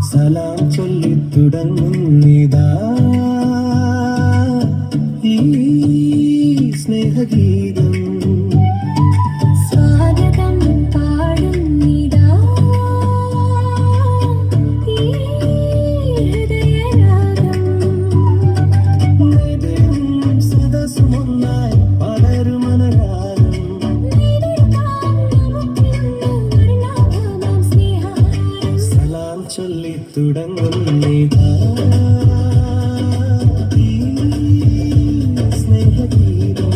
സലാം ചൊല്ലി തുടങ്ങുന്നിതാ ഈ സ്നേഹഗീതം. സ്വാഗതം പാടുന്നിതാ ഈ ഹൃദയരാഗം. സദസുമൊന്നായി പലരുമനരാഗം. സലാം ചൊല്ലി തുടങ്ങുന്നിതാ ഈ സ്നേഹഗീതം.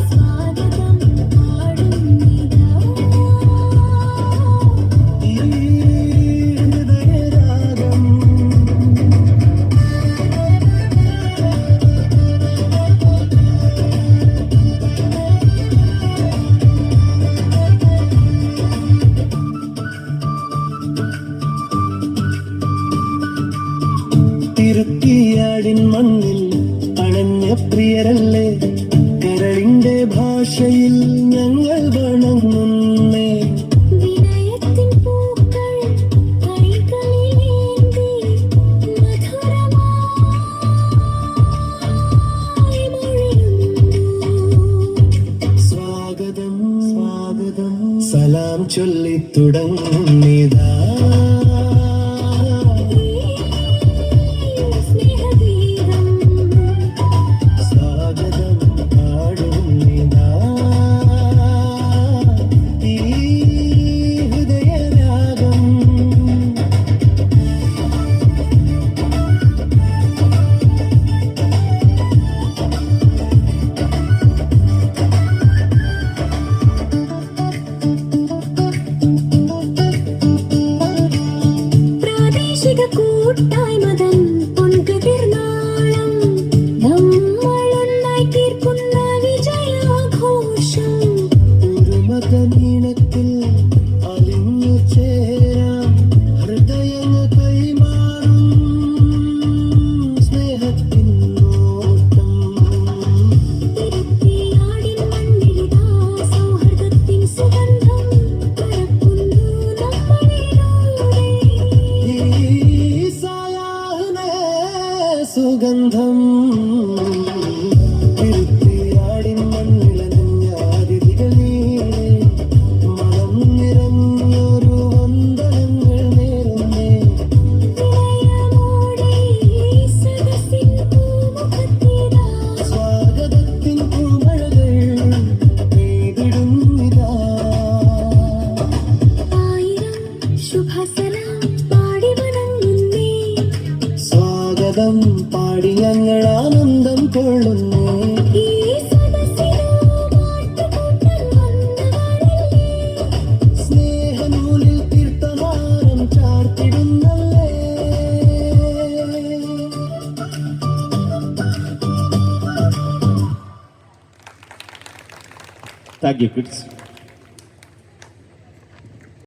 സ്വാഗതം പാടുന്നിതാ ഈ ഹൃദയരാഗം. തിരുത്തിയാടിൻ മണ്ണിൽ അണഞ്ഞ പ്രിയരല്ലേ, കരളിന്റെ ഭാഷയിൽ ഞങ്ങൾ വണങ്ങുന്നേ. വിനയത്തിൻ പൂക്കൾ കൈകളിലേന്തി മധുരമായി മൊഴിയുന്നു. സ്വാഗതം സ്വാഗതം സലാം ചൊല്ലി തുടങ്ങുന്നിതാ സ്നേഹഗീതം. സ്വാഗതം പാടുന്നിതാ ഈ ഹൃദയരാഗം. പ്രാദേശിക കൂട്ടായ്മതൻ പൊൻകതിർനാളം നമ്മളൊന്നായി തീർക്കുന്ന വിജയാഘോഷം. ഒരു മതനീണത്തിൽ അലിഞ്ഞു ചേരാം, ഹൃദയങ്ങൾ കൈമാറും സ്നേഹത്തിൻ നോട്ടം. തിരുത്തിയാടിൻ മണ്ണിലിതാ സൗഹൃദത്തിൻ സുഗന്ധം പരക്കുന്നു നമ്മളിലൂടെ. ഈ സായാഹ്ന സുഗന്ധം. തിരുത്തിയാടിൻ മണ്ണിലണിഞ്ഞ അതിഥികളീടെ മനം നിറഞ്ഞൊരു വന്ദനങ്ങൾ നേരുന്നേ. വിനയമോടെ ഈ സദസ്സിൻ പൂമുഖത്തിതാ സ്വാഗതത്തിൻ പൂമഴകൾ പെയ്തിടുന്നിതാ. ആയിരം ശുഭസലാം പാടി വണങ്ങുന്നേ. സ്വാഗതം പാടി ഞങ്ങൾ ആനന്ദം കൊള്ളുന്നു. ഈ സദസ്സിലോ പാട്ടുകൂട്ടൻ വന്നവരല്ലേ. സ്നേഹനൂലിൽ കീർത്തനാരം ചാർത്തിടുന്നല്ലേ. Thank you, kids.